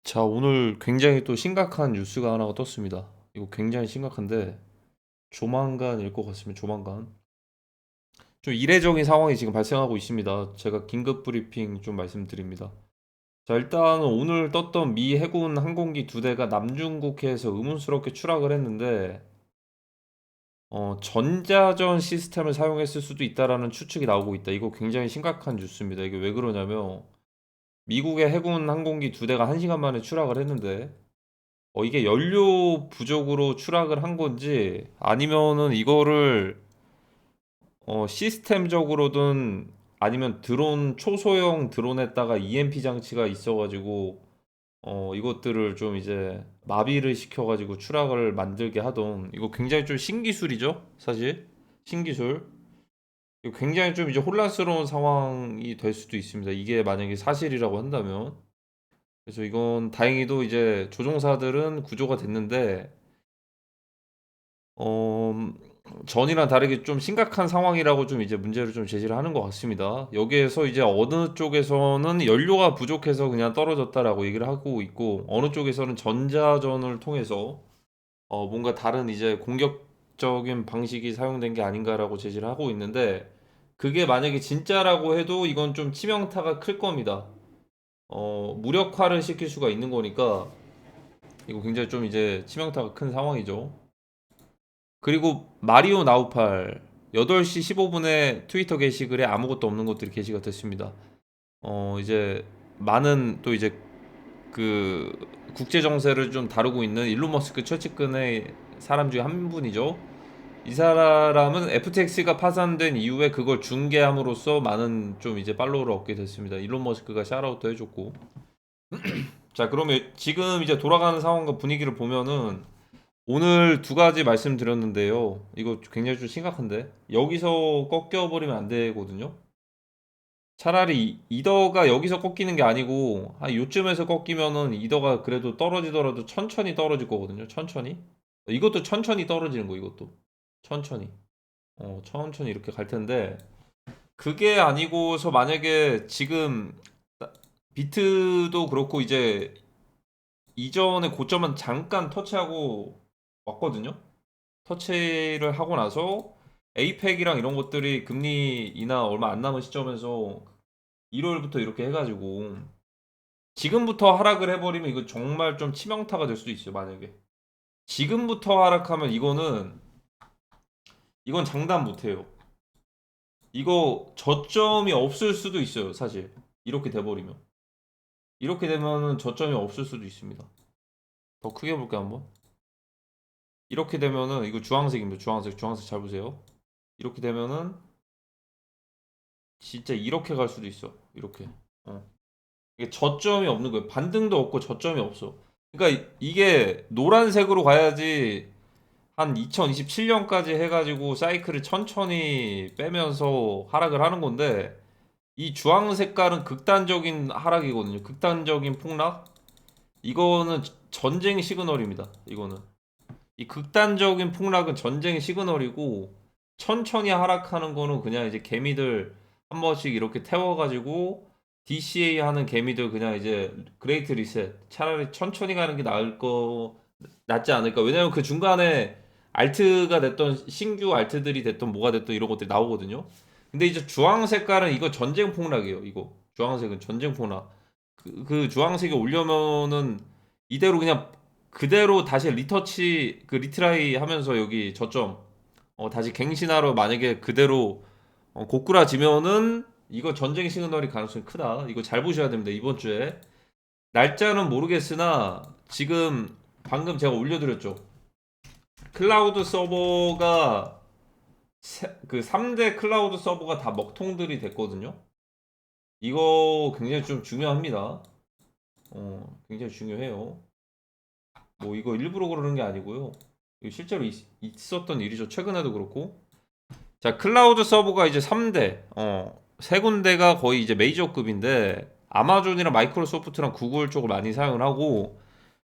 자, 오늘 굉장히 또 심각한 뉴스가 하나가 떴습니다. 이거 굉장히 심각한데 조만간일 것 같습니다. 조만간. 좀 이례적인 상황이 지금 발생하고 있습니다. 제가 긴급 브리핑 좀 말씀드립니다. 자, 일단 오늘 떴던 미 해군 항공기 두 대가 남중국해에서 의문스럽게 추락을 했는데 전자전 시스템을 사용했을 수도 있다라는 추측이 나오고 있다. 이거 굉장히 심각한 뉴스입니다. 이게 왜 그러냐면 미국의 해군 항공기 두 대가 1시간 만에 추락을 했는데 이게 연료 부족으로 추락을 한 건지 아니면은 이거를 시스템적으로든 아니면 드론 초소형 드론에다가 EMP 장치가 있어가지고 이것들을 좀 이제 마비를 시켜가지고 추락을 만들게 하던 이거 굉장히 좀 신기술이죠, 사실 신기술. 이거 굉장히 좀 이제 혼란스러운 상황이 될 수도 있습니다. 이게 만약에 사실이라고 한다면. 그래서 이건 다행히도 이제 조종사들은 구조가 됐는데 어, 전이랑 다르게 좀 심각한 상황이라고 좀 이제 문제를 좀 제시를 하는 것 같습니다. 여기에서 이제 어느 쪽에서는 연료가 부족해서 그냥 떨어졌다라고 얘기를 하고 있고, 어느 쪽에서는 전자전을 통해서 뭔가 다른 이제 공격적인 방식이 사용된 게 아닌가라고 제시를 하고 있는데, 그게 만약에 진짜라고 해도 이건 좀 치명타가 클 겁니다. 무력화를 시킬 수가 있는 거니까, 이거 굉장히 좀 이제 치명타가 큰 상황이죠. 그리고 마리오 나우팔 8시 15분에 트위터 게시글에 아무것도 없는 것들이 게시가 됐습니다. 이제 많은 또 이제 그 국제 정세를 좀 다루고 있는 일론 머스크 최측근의 사람 중에 한 분이죠. 이 사람은 FTX가 파산된 이후에 그걸 중개함으로써 많은 좀 이제 팔로우를 얻게 됐습니다. 일론 머스크가 샤라웃도 해줬고. 자, 그러면 지금 이제 돌아가는 상황과 분위기를 보면은 오늘 두 가지 말씀드렸는데요. 이거 굉장히 좀 심각한데 여기서 꺾여버리면 안 되거든요. 차라리 이더가 여기서 꺾이는 게 아니고 한 요쯤에서 꺾이면은 이더가 그래도 떨어지더라도 천천히 떨어질 거거든요. 천천히. 이것도 천천히 떨어지는 거 이것도 천천히. 천천히 이렇게 갈 텐데 그게 아니고서 만약에 지금 비트도 그렇고 이제 이전의 고점은 잠깐 터치하고 왔거든요. 터치를 하고 나서 에이펙이랑 이런 것들이 금리 인하 얼마 안 남은 시점에서 1월부터 이렇게 해가지고 지금부터 하락을 해버리면 이거 정말 좀 치명타가 될 수도 있어요. 만약에 지금부터 하락하면 이건 장담 못해요. 이거 저점이 없을 수도 있어요. 사실 이렇게 돼버리면 이렇게 되면은 저점이 없을 수도 있습니다. 더 크게 볼게요 한번. 이렇게 되면은 이거 주황색입니다. 주황색 잘 보세요. 이렇게 되면은 진짜 이렇게 갈 수도 있어. 이렇게. 어. 이게 저점이 없는 거예요. 반등도 없고 저점이 없어. 그러니까 이게 노란색으로 가야지 한 2027년까지 해가지고 사이클을 천천히 빼면서 하락을 하는 건데 이 주황 색깔은 극단적인 하락이거든요. 극단적인 폭락. 이거는 전쟁 시그널입니다. 이거는 이 극단적인 폭락은 전쟁 시그널이고 천천히 하락하는 거는 그냥 이제 개미들 한 번씩 이렇게 태워가지고 DCA 하는 개미들 그냥 이제 그레이트 리셋 차라리 천천히 가는 게 낫지 않을까. 왜냐면 그 중간에 알트가 됐던 신규 알트들이 됐던 뭐가 됐던 이런 것들이 나오거든요. 근데 이제 주황 색깔은 이거 전쟁 폭락이에요. 이거 주황색은 전쟁 폭락. 그 주황색이 오려면은 이대로 그냥 그대로 다시 리터치 그 리트라이 하면서 여기 저점 다시 갱신하러 만약에 그대로 고꾸라지면은 이거 전쟁 시그널이 가능성이 크다. 이거 잘 보셔야 됩니다. 이번 주에 날짜는 모르겠으나 지금 방금 제가 올려드렸죠. 클라우드 서버가 그 3대 클라우드 서버가 다 먹통들이 됐거든요. 이거 굉장히 좀 중요합니다. 굉장히 중요해요. 뭐 이거 일부러 그러는 게 아니고요. 이거 실제로 있었던 일이죠. 최근에도 그렇고. 자, 클라우드 서버가 이제 3대, 세 군데가 거의 이제 메이저급인데, 아마존이랑 마이크로소프트랑 구글 쪽을 많이 사용을 하고,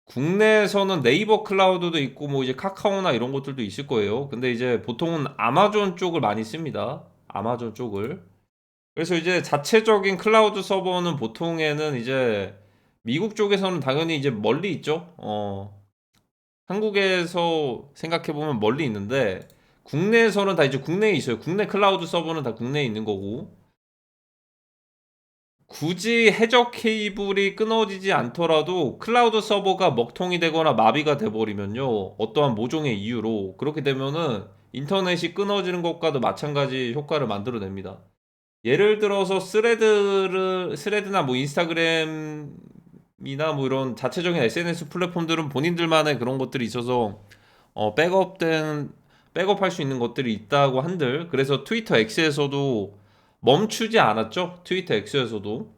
국내에서는 네이버 클라우드도 있고, 뭐 이제 카카오나 이런 것들도 있을 거예요. 근데 이제 보통은 아마존 쪽을 많이 씁니다. 아마존 쪽을. 그래서 이제 자체적인 클라우드 서버는 보통에는 이제 미국 쪽에서는 당연히 이제 멀리 있죠. 한국에서 생각해보면 멀리 있는데, 국내에서는 다 이제 국내에 있어요. 국내 클라우드 서버는 다 국내에 있는 거고, 굳이 해적 케이블이 끊어지지 않더라도 클라우드 서버가 먹통이 되거나 마비가 돼버리면요. 어떠한 모종의 이유로 그렇게 되면은 인터넷이 끊어지는 것과도 마찬가지 효과를 만들어냅니다. 예를 들어서 스레드나 뭐 인스타그램이나 뭐 이런 자체적인 SNS 플랫폼들은 본인들만의 그런 것들이 있어서 어, 백업된 백업할 수 있는 것들이 있다고 한들, 그래서 트위터 X에서도 멈추지 않았죠. 트위터 X에서도.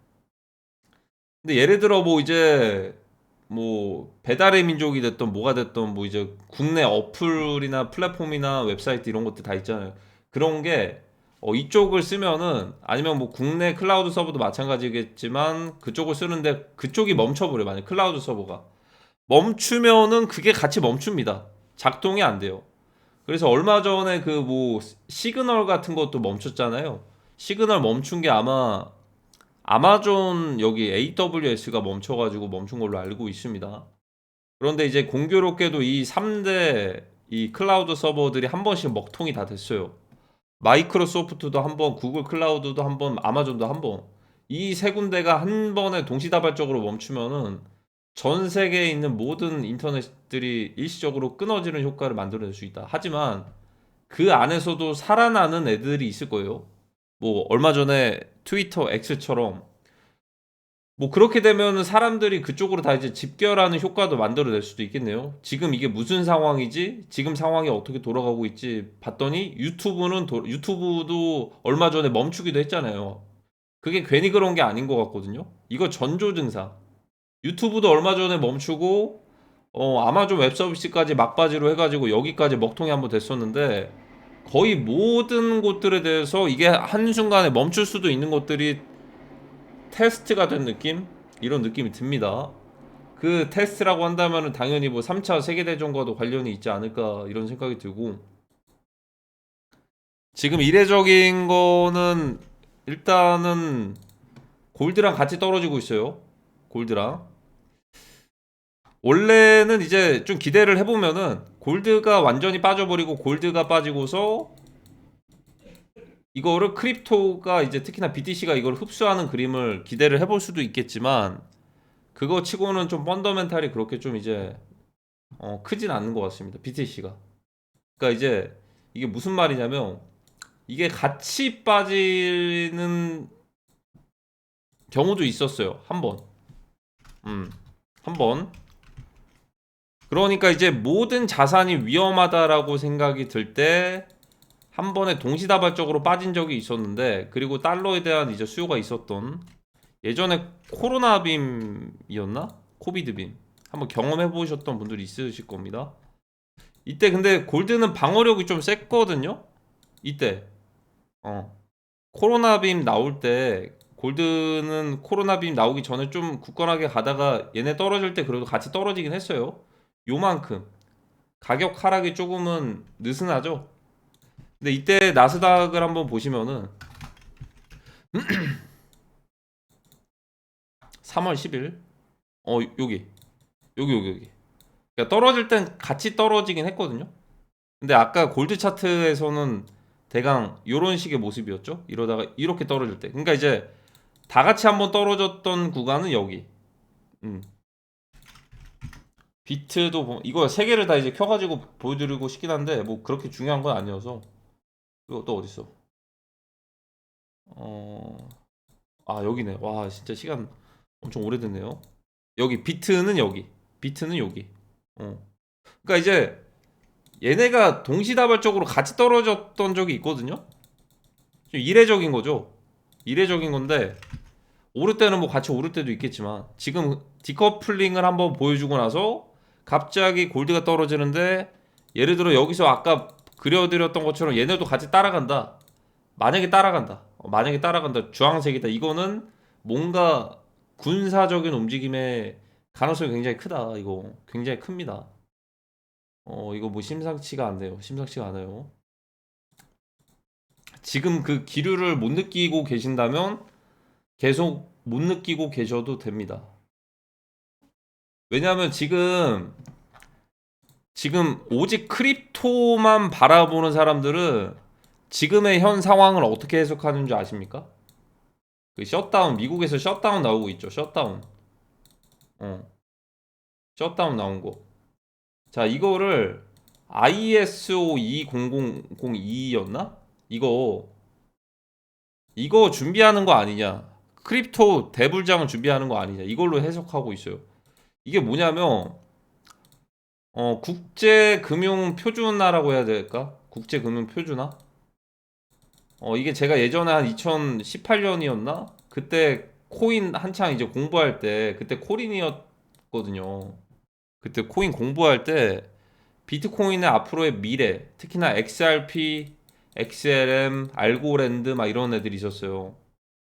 근데 예를 들어 뭐 이제 뭐 배달의 민족이 됐던 뭐가 됐던 뭐 이제 국내 어플이나 플랫폼이나 웹사이트 이런 것들 다 있잖아요. 그런 게 이쪽을 쓰면은, 아니면 뭐 국내 클라우드 서버도 마찬가지겠지만 그쪽을 쓰는데 그쪽이 멈춰버려. 만약 클라우드 서버가 멈추면은 그게 같이 멈춥니다. 작동이 안 돼요. 그래서 얼마 전에 그 뭐 시그널 같은 것도 멈췄잖아요. 시그널 멈춘 게 아마 아마존 여기 AWS가 멈춰가지고 멈춘 걸로 알고 있습니다. 그런데 이제 공교롭게도 이 3대 이 클라우드 서버들이 한 번씩 먹통이 다 됐어요. 마이크로소프트도 한 번, 구글 클라우드도 한 번, 아마존도 한 번. 이 세 군데가 한 번에 동시다발적으로 멈추면은 전 세계에 있는 모든 인터넷들이 일시적으로 끊어지는 효과를 만들어낼 수 있다. 하지만 그 안에서도 살아나는 애들이 있을 거예요. 뭐 얼마 전에 트위터 X처럼 뭐 그렇게 되면 사람들이 그쪽으로 다 이제 집결하는 효과도 만들어낼 수도 있겠네요. 지금 이게 무슨 상황이지? 지금 상황이 어떻게 돌아가고 있지? 봤더니 유튜브도 얼마 전에 멈추기도 했잖아요. 그게 괜히 그런 게 아닌 것 같거든요. 이거 전조 증상. 유튜브도 얼마 전에 멈추고 아마존 웹 서비스까지 막바지로 해가지고 여기까지 먹통이 한번 됐었는데, 거의 모든 곳들에 대해서 이게 한순간에 멈출 수도 있는 것들이 테스트가 된 느낌? 이런 느낌이 듭니다. 그 테스트라고 한다면 당연히 뭐 3차 세계대전과도 관련이 있지 않을까 이런 생각이 들고, 지금 이례적인 거는 일단은 골드랑 같이 떨어지고 있어요. 골드랑. 원래는 이제 좀 기대를 해보면은 골드가 완전히 빠져버리고 골드가 빠지고서 이거를 크립토가 이제 특히나 BTC가 이걸 흡수하는 그림을 기대를 해볼 수도 있겠지만, 그거 치고는 좀 펀더멘탈이 그렇게 좀 이제 크진 않는 것 같습니다. BTC가. 그러니까 이제 이게 무슨 말이냐면, 이게 같이 빠지는 경우도 있었어요. 한 번. 음. 한 번. 그러니까 이제 모든 자산이 위험하다라고 생각이 들 때 한 번에 동시다발적으로 빠진 적이 있었는데, 그리고 달러에 대한 이제 수요가 있었던, 예전에 코로나 빔이었나? 코비드 빔. 한번 경험해 보셨던 분들이 있으실 겁니다. 이때 근데 골드는 방어력이 좀 셌거든요. 이때 코로나 빔 나올 때 골드는 코로나 빔 나오기 전에 좀 굳건하게 가다가 얘네 떨어질 때 그래도 같이 떨어지긴 했어요. 요만큼 가격 하락이 조금은 느슨하죠. 근데 이때 나스닥을 한번 보시면은 3월 10일 여기 그러니까 떨어질 땐 같이 떨어지긴 했거든요. 근데 아까 골드 차트에서는 대강 요런 식의 모습이었죠. 이러다가 이렇게 떨어질 때, 그러니까 이제 다 같이 한번 떨어졌던 구간은 여기. 음. 비트도 이거 세 개를 다 이제 켜가지고 보여드리고 싶긴 한데 뭐 그렇게 중요한 건 아니어서. 이거 또 어딨어? 어, 여기네. 와 진짜 시간 엄청 오래됐네요. 여기 비트는 여기, 비트는 여기. 어. 그러니까 이제 얘네가 동시다발적으로 같이 떨어졌던 적이 있거든요. 좀 이례적인 거죠. 이례적인 건데 오를 때는 뭐 같이 오를 때도 있겠지만, 지금 디커플링을 한번 보여주고 나서 갑자기 골드가 떨어지는데, 예를 들어 여기서 아까 그려드렸던 것처럼 얘네도 같이 따라간다. 만약에 따라간다. 주황색이다. 이거는 뭔가 군사적인 움직임의 가능성이 굉장히 크다. 이거 굉장히 큽니다. 이거 뭐 심상치가 않네요. 심상치가 않아요. 지금 그 기류를 못 느끼고 계신다면 계속 못 느끼고 계셔도 됩니다. 왜냐하면 지금 오직 크립토만 바라보는 사람들은 지금의 현 상황을 어떻게 해석하는 줄 아십니까? 그 셧다운, 미국에서 셧다운 나오고 있죠. 셧다운. 어, 셧다운 나온 거. 자, 이거를 ISO 20002였나? 이거 준비하는 거 아니냐? 크립토 대불장을 준비하는 거 아니냐? 이걸로 해석하고 있어요. 이게 뭐냐면 국제금융표준화라고 해야 될까? 국제금융표준화? 이게 제가 예전에 한 2018년이었나? 그때 코인 한창 이제 공부할 때 그때 코린이었거든요. 그때 코인 공부할 때 비트코인의 앞으로의 미래, 특히나 XRP, XLM, 알고랜드 막 이런 애들이 있었어요.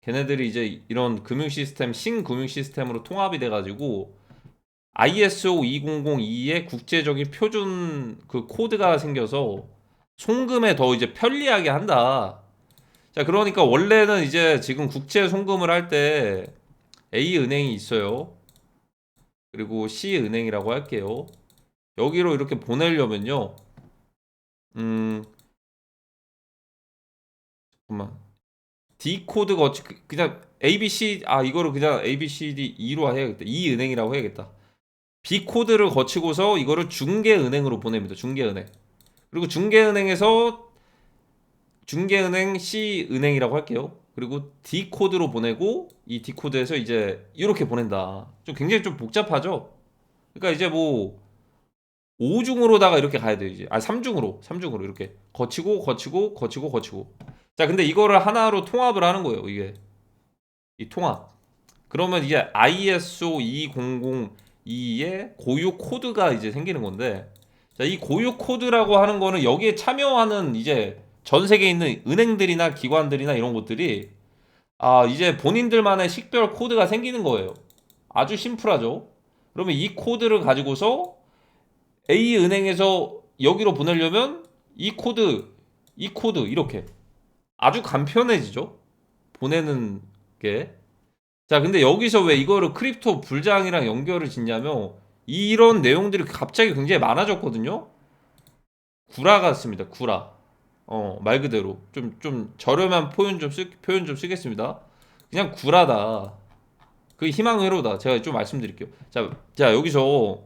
걔네들이 이제 이런 금융 시스템, 신금융 시스템으로 통합이 돼가지고 ISO 2002의 국제적인 표준 그 코드가 생겨서 송금에 더 이제 편리하게 한다. 자, 그러니까 원래는 이제 지금 국제 송금을 할 때 A 은행이 있어요. 그리고 C 은행이라고 할게요. 여기로 이렇게 보내려면요. 음, 잠깐만. D 코드 거치 그냥 ABC 이거를 그냥 ABCD 2로 해야겠다. E 은행이라고 해야겠다. B 코드를 거치고서 이거를 중개은행으로 보냅니다. 중개은행. 그리고 중개은행 C 은행이라고 할게요. 그리고 D 코드로 보내고 이 D 코드에서 이제 이렇게 보낸다. 좀 굉장히 좀 복잡하죠. 그러니까 이제 뭐 5중으로다가 이렇게 가야 돼요, 이제. 3중으로 이렇게 거치고. 자, 근데 이거를 하나로 통합을 하는 거예요, 이게. 이 통합. 그러면 이제 ISO 2002의 고유 코드가 이제 생기는 건데, 자, 이 고유 코드라고 하는 거는 여기에 참여하는 이제 전 세계에 있는 은행들이나 기관들이나 이런 것들이 이제 본인들만의 식별 코드가 생기는 거예요. 아주 심플하죠. 그러면 이 코드를 가지고서 A 은행에서 여기로 보내려면 이 코드 이렇게 아주 간편해지죠. 보내는 게. 자, 근데 여기서 왜 이거를 크립토 불장이랑 연결을 짓냐면 이런 내용들이 갑자기 굉장히 많아졌거든요. 구라 같습니다. 구라. 말 그대로 좀 저렴한 표현 좀 쓰겠습니다. 그냥 구라다. 그 희망회로다. 제가 좀 말씀드릴게요. 자, 여기서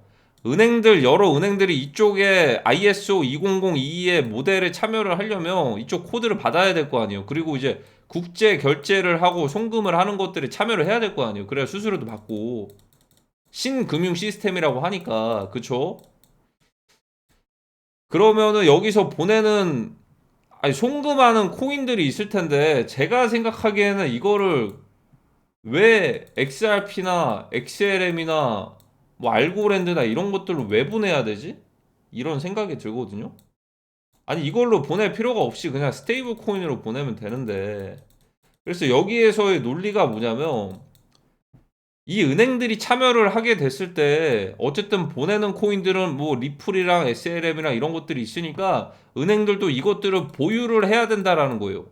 여러 은행들이 이쪽에 ISO 2002의 모델에 참여를 하려면 이쪽 코드를 받아야 될 거 아니에요. 그리고 이제 국제 결제를 하고 송금을 하는 것들에 참여를 해야 될 거 아니에요. 그래야 수수료도 받고 신금융 시스템이라고 하니까 그쵸? 그러면은 여기서 보내는 송금하는 코인들이 있을 텐데 제가 생각하기에는 이거를 왜 XRP나 XLM이나 뭐 알고랜드나 이런 것들로 왜 보내야 되지? 이런 생각이 들거든요. 아니 이걸로 보낼 필요가 없이 그냥 스테이블 코인으로 보내면 되는데 그래서 여기에서의 논리가 뭐냐면 이 은행들이 참여를 하게 됐을 때 어쨌든 보내는 코인들은 뭐 리플이랑 SLM이랑 이런 것들이 있으니까 은행들도 이것들을 보유를 해야 된다라는 거예요.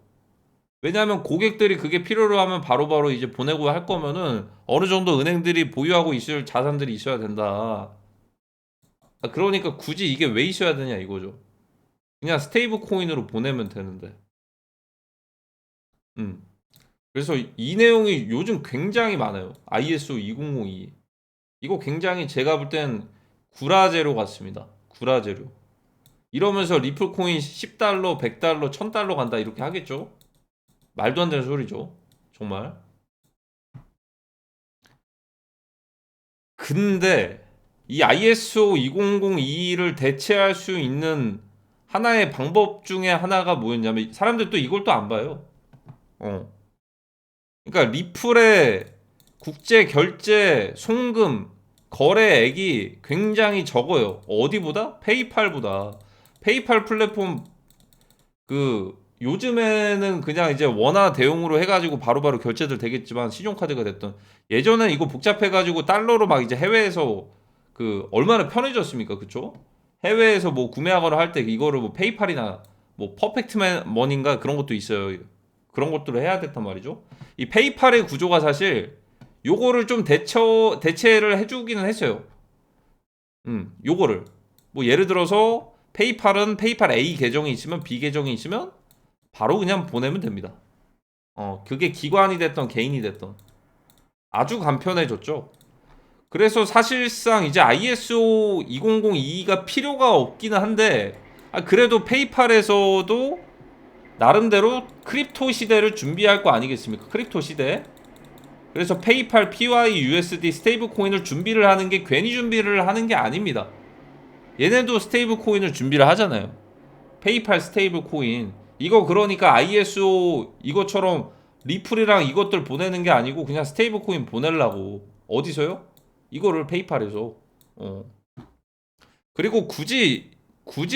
왜냐하면 고객들이 그게 필요로 하면 바로바로 이제 보내고 할 거면은 어느 정도 은행들이 보유하고 있을 자산들이 있어야 된다. 그러니까 굳이 이게 왜 있어야 되냐 이거죠. 그냥 스테이블 코인으로 보내면 되는데. 음. 그래서 이 내용이 요즘 굉장히 많아요. ISO 2002. 이거 굉장히 제가 볼 땐 구라제로 같습니다. 구라제로. 이러면서 리플 코인 10달러, 100달러, 1000달러 간다 이렇게 하겠죠? 말도 안 되는 소리죠. 정말. 근데 이 ISO 2002를 대체할 수 있는 하나의 방법 중에 하나가 뭐였냐면 사람들 또 이걸 또 안 봐요. 어. 그러니까 리플의 국제 결제 송금 거래액이 굉장히 적어요. 어디보다? 페이팔보다. 페이팔 플랫폼 그 요즘에는 그냥 이제 원화 대용으로 해가지고 바로바로 결제들 되겠지만 신용카드가 됐던 예전엔 이거 복잡해가지고 달러로 막 이제 해외에서 그 얼마나 편해졌습니까, 그쵸? 해외에서 뭐 구매하거나 할 때 이거를 뭐 페이팔이나 뭐 퍼펙트 머니인가 그런 것도 있어요. 그런 것들을 해야 됐단 말이죠. 이 페이팔의 구조가 사실 요거를 좀 대체를 해주기는 했어요. 요거를 뭐 예를 들어서 페이팔은 페이팔 A 계정이 있으면 B 계정이 있으면 바로 그냥 보내면 됩니다. 그게 기관이 됐던 개인이 됐던 아주 간편해졌죠. 그래서 사실상 이제 ISO 2002가 필요가 없기는 한데 그래도 페이팔에서도 나름대로 크립토 시대를 준비할 거 아니겠습니까? 크립토 시대. 그래서 페이팔 PYUSD 스테이블 코인을 준비를 하는 게 괜히 준비를 하는 게 아닙니다. 얘네도 스테이블 코인을 준비를 하잖아요. 페이팔 스테이블 코인. 이거 그러니까 ISO 이것처럼 리플이랑 이것들 보내는 게 아니고 그냥 스테이블 코인 보내려고. 어디서요? 이거를 페이팔에서. 어. 그리고 굳이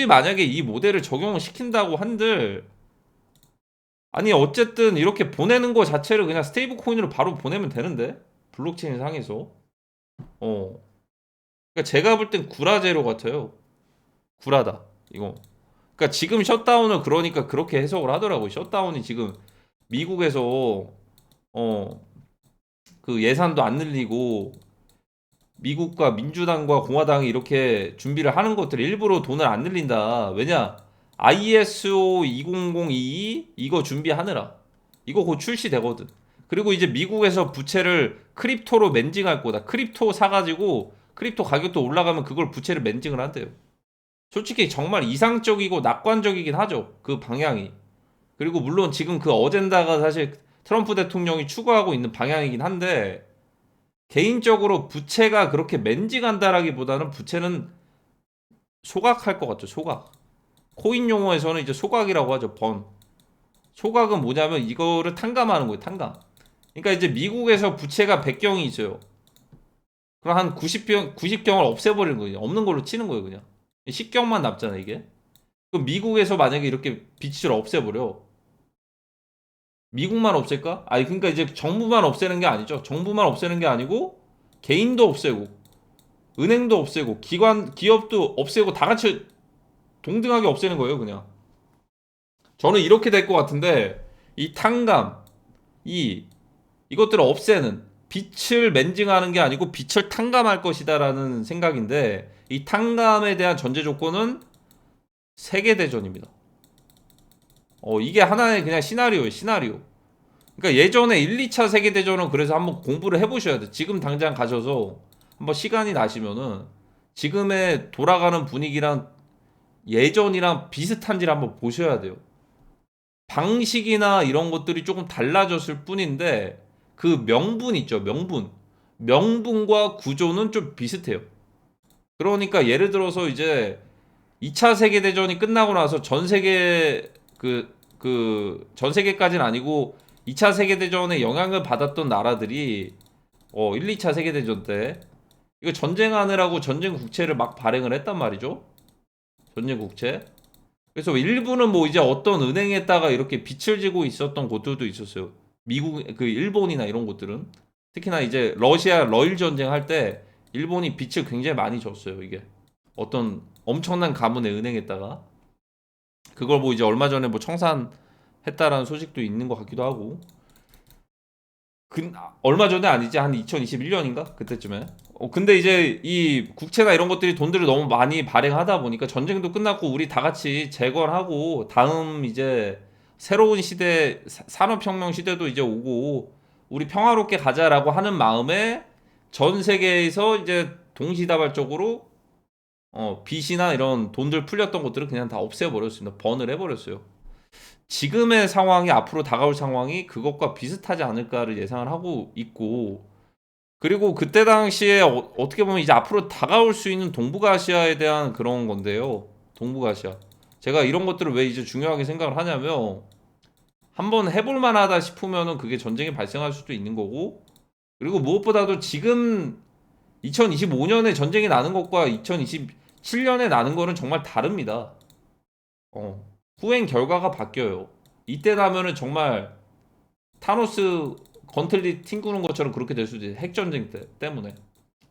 만약에 이 모델을 적용을 시킨다고 한들 아니 어쨌든 이렇게 보내는 거 자체를 그냥 스테이블 코인으로 바로 보내면 되는데 블록체인 상에서 그러니까 제가 볼 땐 구라제로 같아요. 구라다 이거. 그러니까 지금 셧다운을 그러니까 그렇게 해석을 하더라고요. 셧다운이 지금 미국에서 어 그 예산도 안 늘리고 미국과 민주당과 공화당이 이렇게 준비를 하는 것들 일부러 돈을 안 늘린다. 왜냐? ISO 2002 이거 준비하느라. 이거 곧 출시되거든. 그리고 이제 미국에서 부채를 크립토로 멘징할 거다. 크립토 사가지고 크립토 가격도 올라가면 그걸 부채를 멘징을 한대요. 솔직히 정말 이상적이고 낙관적이긴 하죠. 그 방향이. 그리고 물론 지금 그 어젠다가 사실 트럼프 대통령이 추구하고 있는 방향이긴 한데 개인적으로 부채가 그렇게 맨징한다라기보다는 부채는 소각할 것 같죠. 소각. 코인 용어에서는 이제 소각이라고 하죠. 번. 소각은 뭐냐면 이거를 탕감하는 거예요. 탕감. 그러니까 이제 미국에서 부채가 100경이 있어요. 그럼 한 90경을 없애버리는 거예요. 없는 걸로 치는 거예요. 그냥. 10경만 남잖아 이게. 그럼 미국에서 만약에 이렇게 빚을 없애버려. 미국만 없앨까? 아니 그러니까 이제 정부만 없애는 게 아니죠. 정부만 없애는 게 아니고 개인도 없애고 은행도 없애고 기업도 없애고 다 같이 동등하게 없애는 거예요, 그냥. 저는 이렇게 될 것 같은데 이 탕감, 이 이것들을 없애는 빛을 맨징하는 게 아니고 빛을 탕감할 것이다라는 생각인데 이 탕감에 대한 전제 조건은 세계 대전입니다. 이게 하나의 그냥 시나리오예요, 시나리오. 그러니까 예전에 1, 2차 세계 대전은 그래서 한번 공부를 해보셔야 돼. 지금 당장 가셔서 한번 시간이 나시면은 지금의 돌아가는 분위기랑 예전이랑 비슷한지를 한번 보셔야 돼요. 방식이나 이런 것들이 조금 달라졌을 뿐인데 그 명분 있죠, 명분. 명분과 구조는 좀 비슷해요. 그러니까 예를 들어서 이제 2차 세계대전이 끝나고 나서 전 세계 전 세계까지는 아니고 2차 세계대전에 영향을 받았던 나라들이 1, 2차 세계대전 때 이거 전쟁하느라고 전쟁 국채를 막 발행을 했단 말이죠. 전쟁 국채. 그래서 일부는 뭐 이제 어떤 은행에다가 이렇게 빚을 지고 있었던 곳들도 있었어요. 미국, 그 일본이나 이런 곳들은. 특히나 이제 러시아 러일 전쟁 할 때 일본이 빚을 굉장히 많이 줬어요, 이게. 어떤 엄청난 가문의 은행에다가. 그걸 뭐 이제 얼마 전에 뭐 청산했다라는 소식도 있는 것 같기도 하고. 얼마 전에 아니지, 한 2021년인가? 그때쯤에. 근데 이제 이 국채나 이런 것들이 돈들을 너무 많이 발행하다 보니까 전쟁도 끝났고 우리 다 같이 재건하고 다음 이제 새로운 시대, 산업혁명 시대도 이제 오고 우리 평화롭게 가자라고 하는 마음에 전 세계에서 이제 동시다발적으로 빚이나 이런 돈들 풀렸던 것들을 그냥 다 없애버렸습니다. 번을 해버렸어요. 지금의 상황이 앞으로 다가올 상황이 그것과 비슷하지 않을까를 예상을 하고 있고 그리고 그때 당시에 떻게 보면 이제 앞으로 다가올 수 있는 동북아시아에 대한 그런 건데요. 동북아시아. 제가 이런 것들을 왜 이제 중요하게 생각을 하냐면 한번 해볼 만하다 싶으면은 그게 전쟁이 발생할 수도 있는 거고 그리고 무엇보다도 지금 2025년에 전쟁이 나는 것과 2027년에 나는 거는 정말 다릅니다. 후행 결과가 바뀌어요. 이때 나면은 정말 타노스 건틀리 튕구는 것처럼 그렇게 될 수도 있어요. 핵전쟁 때문에.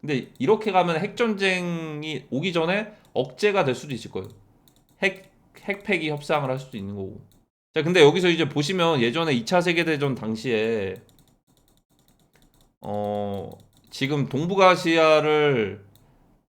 근데 이렇게 가면 핵전쟁이 오기 전에 억제가 될 수도 있을 거예요. 핵폐기 협상을 할 수도 있는 거고. 자, 근데 여기서 이제 보시면 예전에 2차 세계대전 당시에 지금 동북아시아를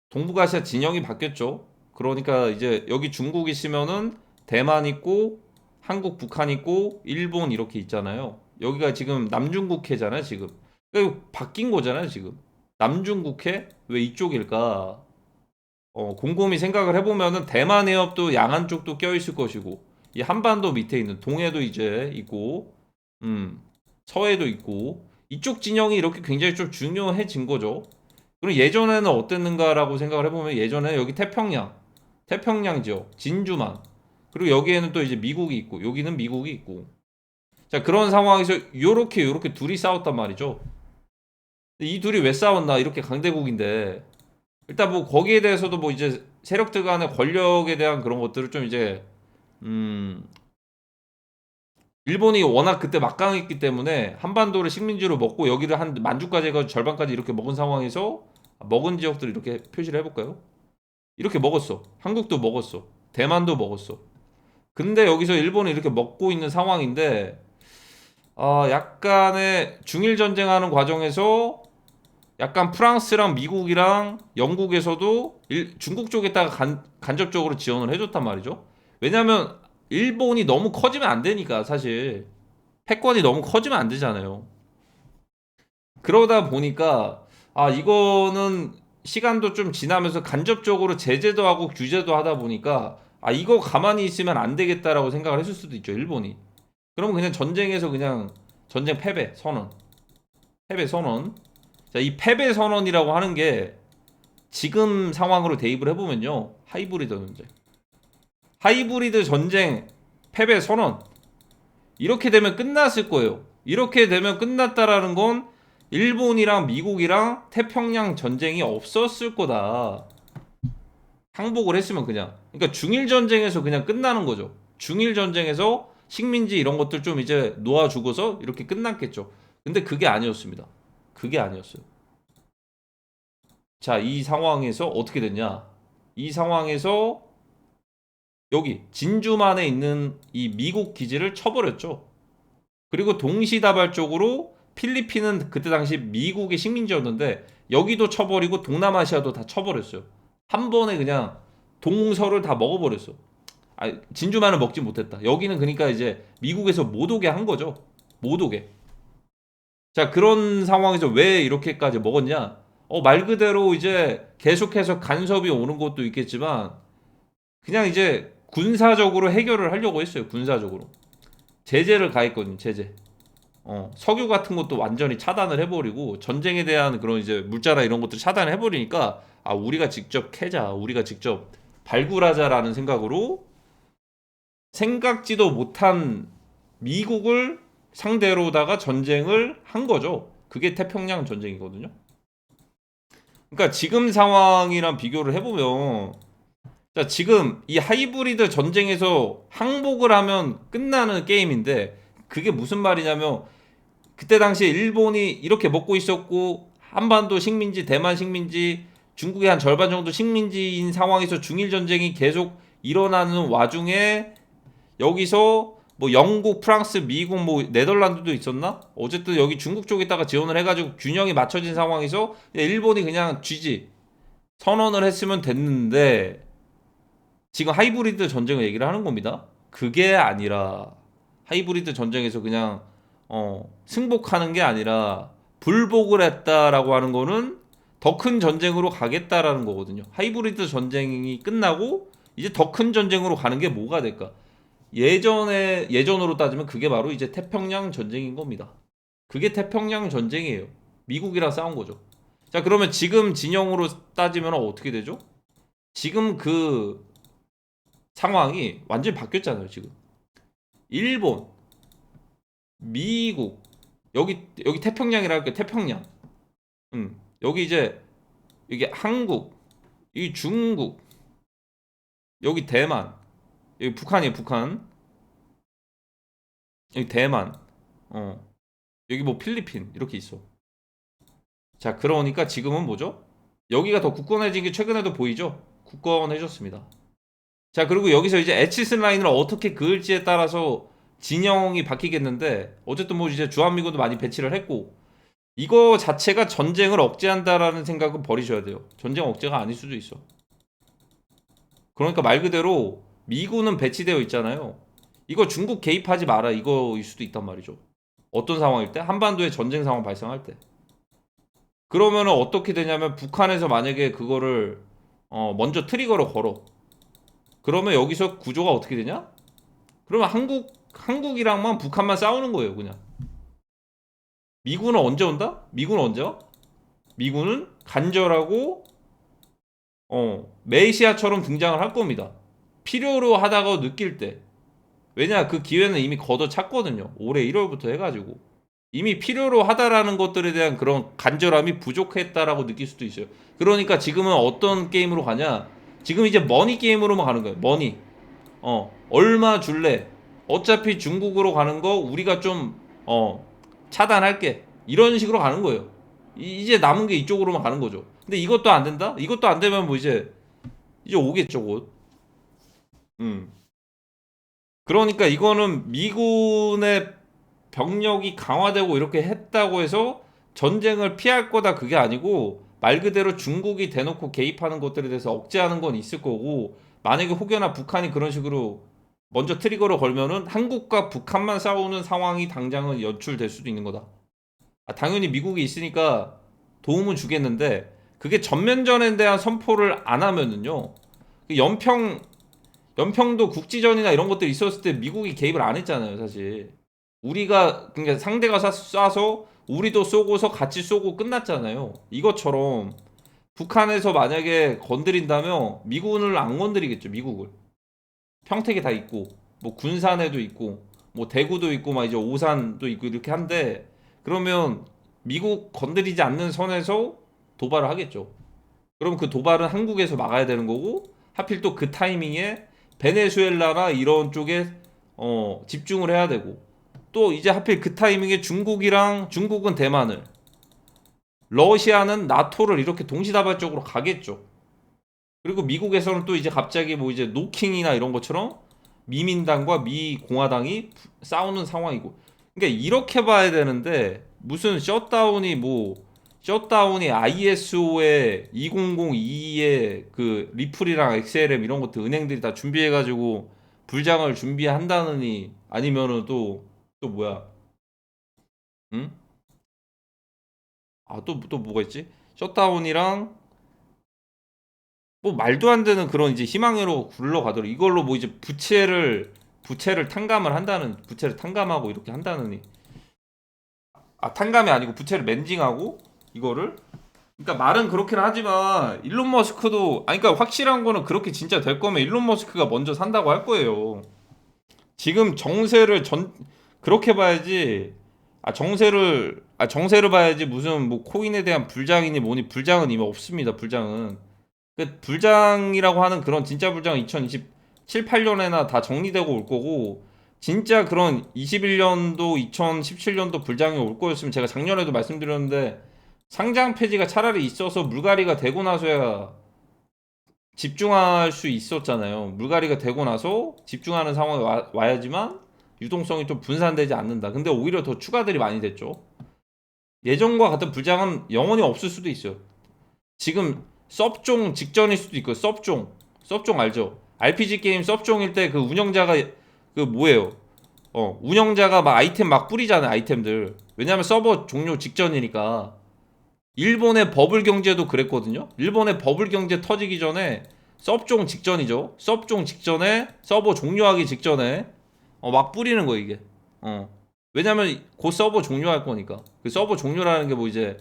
동북아시아 진영이 바뀌었죠. 그러니까 이제 여기 중국 있으면은 대만 있고 한국, 북한 있고 일본 이렇게 있잖아요. 여기가 지금 남중국해잖아요, 지금. 그러니까 바뀐 거잖아요, 지금. 남중국해? 왜 이쪽일까? 곰곰이 생각을 해보면은 대만 해협도 양안 쪽도 껴있을 것이고 이 한반도 밑에 있는 동해도 이제 있고 음, 서해도 있고 이쪽 진영이 이렇게 굉장히 좀 중요해진 거죠. 그리고 예전에는 어땠는가라고 생각을 해보면 예전에 여기 태평양 지역, 진주만 그리고 여기에는 또 이제 미국이 있고 여기는 미국이 있고 자 그런 상황에서 요렇게 둘이 싸웠단 말이죠. 이 둘이 왜 싸웠나 이렇게 강대국인데 일단 뭐 거기에 대해서도 뭐 이제 세력들 간의 권력에 대한 그런 것들을 좀 이제 음 일본이 워낙 그때 막강했기 때문에 한반도를 식민지로 먹고 여기를 한 만주까지 해가지고 절반까지 이렇게 먹은 상황에서 먹은 지역들을 이렇게 표시를 해볼까요? 이렇게 먹었어. 한국도 먹었어. 대만도 먹었어. 근데 여기서 일본이 이렇게 먹고 있는 상황인데 약간의 중일 전쟁하는 과정에서 약간 프랑스랑 미국이랑 영국에서도 중국 쪽에다가 간접적으로 지원을 해줬단 말이죠. 왜냐하면 일본이 너무 커지면 안 되니까 사실 패권이 너무 커지면 안 되잖아요. 그러다 보니까 이거는 시간도 좀 지나면서 간접적으로 제재도 하고 규제도 하다 보니까 이거 가만히 있으면 안 되겠다라고 생각을 했을 수도 있죠 일본이. 그러면 그냥 전쟁에서 그냥 전쟁 패배 선언. 자, 이 패배 선언이라고 하는 게 지금 상황으로 대입을 해보면요 하이브리드 전쟁 패배 선언 이렇게 되면 끝났을 거예요. 이렇게 되면 끝났다라는 건 일본이랑 미국이랑 태평양 전쟁이 없었을 거다. 항복을 했으면 그냥. 그러니까 중일 전쟁에서 그냥 끝나는 거죠. 중일 전쟁에서 식민지 이런 것들 좀 이제 놓아주고서 이렇게 끝났겠죠. 근데 그게 아니었습니다. 그게 아니었어요. 자, 이 상황에서 어떻게 됐냐? 이 상황에서 여기 진주만에 있는 이 미국 기지를 쳐버렸죠. 그리고 동시다발적으로 필리핀은 그때 당시 미국의 식민지였는데 여기도 쳐버리고 동남아시아도 다 쳐버렸어요. 한 번에 그냥 동서를 다 먹어버렸어. 진주만을 먹지 못했다. 여기는 그러니까 이제 미국에서 못 오게 한 거죠. 못 오게. 자, 그런 상황에서 왜 이렇게까지 먹었냐? 말 그대로 이제 계속해서 간섭이 오는 것도 있겠지만 그냥 이제 군사적으로 해결을 하려고 했어요. 군사적으로. 제재를 가했거든요. 제재. 석유 같은 것도 완전히 차단을 해버리고 전쟁에 대한 그런 이제 물자나 이런 것들 차단을 해버리니까 우리가 직접 캐자, 우리가 직접 발굴하자라는 생각으로 생각지도 못한 미국을 상대로다가 전쟁을 한 거죠. 그게 태평양 전쟁이거든요. 그러니까 지금 상황이랑 비교를 해보면 자, 지금 이 하이브리드 전쟁에서 항복을 하면 끝나는 게임인데 그게 무슨 말이냐면 그때 당시에 일본이 이렇게 먹고 있었고 한반도 식민지, 대만 식민지, 중국의 한 절반 정도 식민지인 상황에서 중일 전쟁이 계속 일어나는 와중에 여기서 뭐 영국, 프랑스, 미국, 뭐 네덜란드도 있었나? 어쨌든 여기 중국 쪽에다가 지원을 해가지고 균형이 맞춰진 상황에서 일본이 그냥 쥐지 선언을 했으면 됐는데 지금 하이브리드 전쟁을 얘기를 하는 겁니다. 그게 아니라 하이브리드 전쟁에서 그냥 승복하는 게 아니라 불복을 했다라고 하는 거는 더 큰 전쟁으로 가겠다라는 거거든요. 하이브리드 전쟁이 끝나고 이제 더 큰 전쟁으로 가는 게 뭐가 될까? 예전으로 따지면 그게 바로 이제 태평양 전쟁인 겁니다. 그게 태평양 전쟁이에요. 미국이랑 싸운 거죠. 자, 그러면 지금 진영으로 따지면 어떻게 되죠? 지금 그 상황이 완전히 바뀌었잖아요, 지금. 일본, 미국, 여기 태평양이라 할게요, 태평양. 여기 이제, 이게 한국, 이 중국, 여기 대만, 여기 북한이에요, 북한. 여기 대만, 여기 뭐 필리핀, 이렇게 있어. 자, 그러니까 지금은 뭐죠? 여기가 더 굳건해진 게 최근에도 보이죠? 굳건해졌습니다. 자, 그리고 여기서 이제 엣지스 라인을 어떻게 그을지에 따라서 진영이 바뀌겠는데 어쨌든 뭐 이제 주한미군도 많이 배치를 했고 이거 자체가 전쟁을 억제한다라는 생각은 버리셔야 돼요. 전쟁 억제가 아닐 수도 있어. 그러니까 말 그대로 미군은 배치되어 있잖아요. 이거 중국 개입하지 마라 이거일 수도 있단 말이죠. 어떤 상황일 때? 한반도에 전쟁 상황 발생할 때. 그러면은 어떻게 되냐면 북한에서 만약에 그거를 먼저 트리거를 걸어. 그러면 여기서 구조가 어떻게 되냐? 그러면 한국이랑만 북한만 싸우는 거예요, 그냥. 미군은 언제 온다? 미군은 언제 와? 미군은 간절하고 메시아처럼 등장을 할 겁니다. 필요로 하다가 느낄 때. 왜냐 그 기회는 이미 걷어찼거든요. 올해 1월부터 해가지고 이미 필요로 하다라는 것들에 대한 그런 간절함이 부족했다라고 느낄 수도 있어요. 그러니까 지금은 어떤 게임으로 가냐? 지금 이제 머니 게임으로만 가는 거예요. 머니. 얼마 줄래? 어차피 중국으로 가는 거 우리가 좀 차단할게. 이런 식으로 가는 거예요. 이제 남은 게 이쪽으로만 가는 거죠. 근데 이것도 안 된다? 이것도 안 되면 뭐 이제 오겠죠, 곧. 음. 그러니까 이거는 미군의 병력이 강화되고 이렇게 했다고 해서 전쟁을 피할 거다 그게 아니고 말 그대로 중국이 대놓고 개입하는 것들에 대해서 억제하는 건 있을 거고 만약에 혹여나 북한이 그런 식으로 먼저 트리거를 걸면은 한국과 북한만 싸우는 상황이 당장은 연출될 수도 있는 거다. 당연히 미국이 있으니까 도움은 주겠는데 그게 전면전에 대한 선포를 안 하면은요. 그 연평도 국지전이나 이런 것들이 있었을 때 미국이 개입을 안 했잖아요, 사실. 우리가 그러니까 상대가 쏴서 우리도 쏘고서 같이 쏘고 끝났잖아요. 이것처럼 북한에서 만약에 건드린다면 미군을 안 건드리겠죠, 미국을. 평택에 다 있고 뭐 군산에도 있고 뭐 대구도 있고 막 이제 오산도 있고 이렇게 한데 그러면 미국 건드리지 않는 선에서 도발을 하겠죠. 그럼 그 도발은 한국에서 막아야 되는 거고 하필 또 그 타이밍에 베네수엘라나 이런 쪽에 집중을 해야 되고 또 이제 하필 그 타이밍에 중국은 대만을 러시아는 나토를 이렇게 동시다발적으로 가겠죠. 그리고 미국에서는 또 이제 갑자기 뭐 이제 노킹이나 이런 것처럼 미민당과 미공화당이 싸우는 상황이고 그러니까 이렇게 봐야 되는데 무슨 셧다운이 ISO에 2002에 그 리플이랑 XLM 이런 것들 은행들이 다 준비해가지고 불장을 준비한다느니 아니면은 또 뭐야? 응? 또 뭐가 있지? 셧다운이랑 뭐 말도 안 되는 그런 이제 희망으로 굴러가도록 이걸로 뭐 이제 부채를 부채를 탕감하고 이렇게 한다느니 탕감이 아니고 부채를 멘징하고 이거를 그러니까 말은 그렇긴 하지만 일론 머스크도 그러니까 확실한 거는 그렇게 진짜 될 거면 일론 머스크가 먼저 산다고 할 거예요. 지금 그렇게 봐야지. 정세를 봐야지 무슨 뭐 코인에 대한 불장이니 뭐니 불장은 이미 없습니다. 불장은 그 불장이라고 하는 그런 진짜 불장은 2027, 8년에나 다 정리되고 올 거고 진짜 그런 21년도, 2017년도 불장이 올 거였으면 제가 작년에도 말씀드렸는데 상장 폐지가 차라리 있어서 물갈이가 되고 나서야 집중할 수 있었잖아요. 물갈이가 되고 나서 집중하는 상황이 와야지만 유동성이 좀 분산되지 않는다. 근데 오히려 더 추가들이 많이 됐죠. 예전과 같은 불장은 영원히 없을 수도 있어요. 지금 섭종 직전일 수도 있고 섭종 알죠? RPG 게임 섭종일 때 그 운영자가 그 뭐예요? 운영자가 막 아이템 막 뿌리잖아요. 아이템들. 왜냐면 서버 종료 직전이니까. 일본의 버블 경제도 그랬거든요. 일본의 버블 경제 터지기 전에 섭종 직전이죠. 섭종 직전에 서버 종료하기 직전에 막 뿌리는 거 이게. 왜냐면 곧 서버 종료할 거니까. 그 서버 종료라는 게 뭐 이제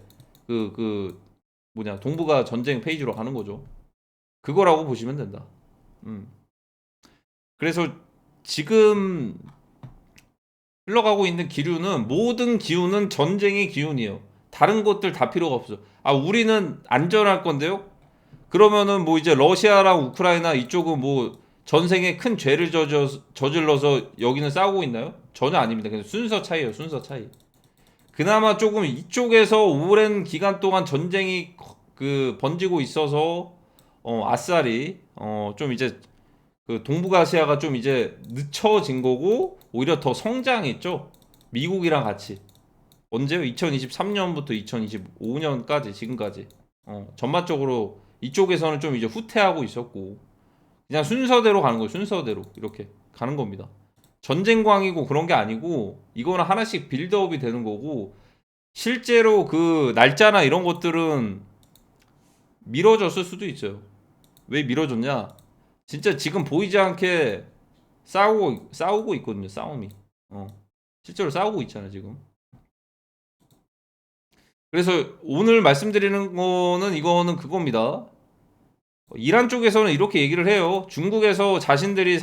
그 뭐냐 동북아 전쟁 페이지로 가는 거죠. 그거라고 보시면 된다. 음. 그래서 지금 흘러가고 있는 기류는 모든 기운은 전쟁의 기운이에요. 다른 것들 다 필요가 없어. 우리는 안전할 건데요. 그러면은 뭐 이제 러시아랑 우크라이나 이쪽은 뭐 전생에 큰 죄를 저질러서 여기는 싸우고 있나요? 전혀 아닙니다. 그냥 순서 차이예요. 순서 차이. 그나마 조금 이쪽에서 오랜 기간 동안 전쟁이 그 번지고 있어서 아싸리 좀 이제 그 동북아시아가 좀 이제 늦춰진 거고 오히려 더 성장했죠. 미국이랑 같이. 언제요? 2023년부터 2025년까지 지금까지. 전반적으로 이쪽에서는 좀 이제 후퇴하고 있었고 그냥 순서대로 가는 거예요. 순서대로 이렇게 가는 겁니다. 전쟁광이고 그런 게 아니고 이거는 하나씩 빌드업이 되는 거고 실제로 그 날짜나 이런 것들은 미뤄졌을 수도 있어요. 왜 미뤄졌냐? 진짜 지금 보이지 않게 싸우고 있거든요. 싸움이. 실제로 싸우고 있잖아 지금. 그래서 오늘 말씀드리는 거는 이거는 그겁니다. 이란 쪽에서는 이렇게 얘기를 해요. 중국에서 자신들을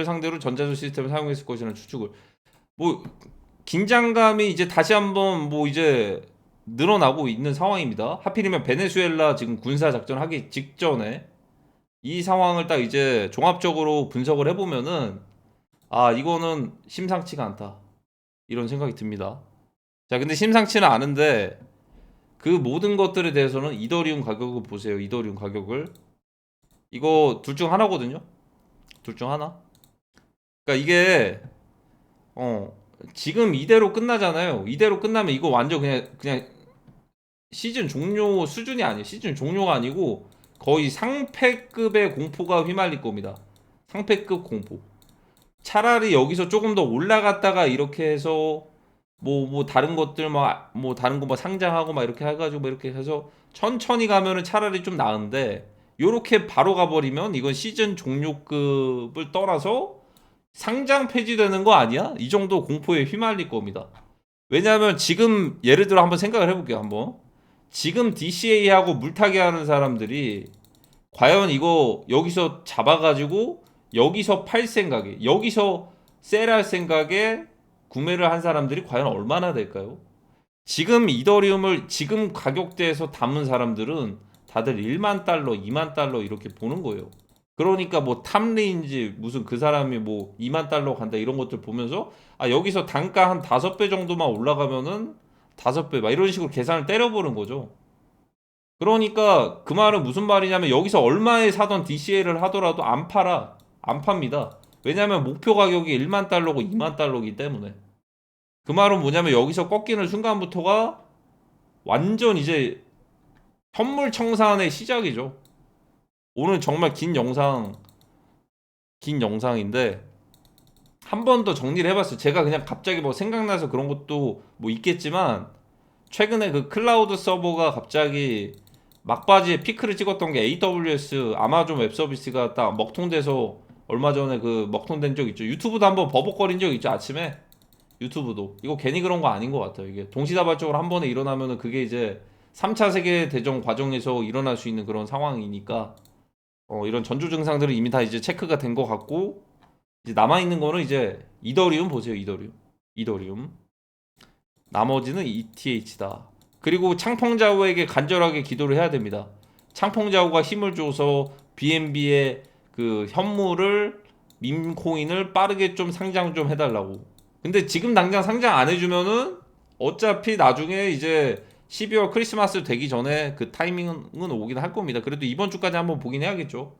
상대로 전자전 시스템을 사용했을 것이라는 추측을. 뭐 긴장감이 이제 다시 한번 뭐 이제 늘어나고 있는 상황입니다. 하필이면 베네수엘라 지금 군사 작전 하기 직전에 이 상황을 딱 이제 종합적으로 분석을 해보면은 아 이거는 심상치가 않다 이런 생각이 듭니다. 자 근데 심상치는 않은데 그 모든 것들에 대해서는 이더리움 가격을 보세요. 이더리움 가격을 이거 둘 중 하나거든요. 둘 중 하나. 그러니까 이게 어 지금 이대로 끝나잖아요. 이대로 끝나면 이거 완전 그냥 시즌 종료 수준이 아니에요. 시즌 종료가 아니고 거의 상패급의 공포가 휘말릴 겁니다. 상패급 공포. 차라리 여기서 조금 더 올라갔다가 이렇게 해서 뭐 다른 것들 뭐 다른 거 뭐 상장하고 막 이렇게 해가지고 뭐 이렇게 해서 천천히 가면은 차라리 좀 나은데 요렇게 바로 가버리면 이건 시즌 종료급을 떠나서 상장 폐지되는 거 아니야? 이 정도 공포에 휘말릴 겁니다. 왜냐하면 지금 예를 들어 한번 생각을 해볼게요. 한번 지금 DCA하고 물타기 하는 사람들이 과연 이거 여기서 잡아가지고 여기서 팔 생각에 여기서 셀할 생각에 구매를 한 사람들이 과연 얼마나 될까요? 지금 이더리움을 지금 가격대에서 담은 사람들은 다들 1만 달러, 2만 달러 이렇게 보는 거예요. 그러니까 뭐 탐리인지 무슨 그 사람이 뭐 2만 달러 간다 이런 것들 보면서 아 여기서 단가 한 5배 정도만 올라가면은 5배 막 이런 식으로 계산을 때려보는 거죠. 그러니까 그 말은 무슨 말이냐면 여기서 얼마에 사던 DCA를 하더라도 안 팔아. 안 팝니다. 왜냐면 목표 가격이 1만 달러고 2만 달러이기 때문에. 그 말은 뭐냐면 여기서 꺾이는 순간부터가 완전 이제 현물청산의 시작이죠. 오늘 정말 긴 영상인데 한 번 더 정리를 해봤어요. 제가 그냥 갑자기 뭐 생각나서 그런 것도 뭐 있겠지만 최근에 그 클라우드 서버가 갑자기 막바지에 피크를 찍었던 게 AWS 아마존 웹 서비스가 딱 먹통돼서 얼마 전에 그 먹통된 적 있죠. 유튜브도 한번 버벅거린 적 있죠. 아침에 유튜브도 이거 괜히 그런 거 아닌 것 같아요. 이게 동시다발적으로 한 번에 일어나면은 그게 이제 3차 세계대전 과정에서 일어날 수 있는 그런 상황이니까 이런 전조 증상들은 이미 다 이제 체크가 된 것 같고 이제 남아 있는 거는 이제 이더리움 보세요. 이더리움 나머지는 ETH다. 그리고 창펑자오에게 간절하게 기도를 해야 됩니다. 창펑자오가 힘을 줘서 BNB의 그 현물을 밈코인을 빠르게 좀 상장 좀 해달라고. 근데 지금 당장 상장 안 해주면은 어차피 나중에 이제 12월 크리스마스 되기 전에 그 타이밍은 오긴 할 겁니다. 그래도 이번 주까지 한번 보긴 해야겠죠.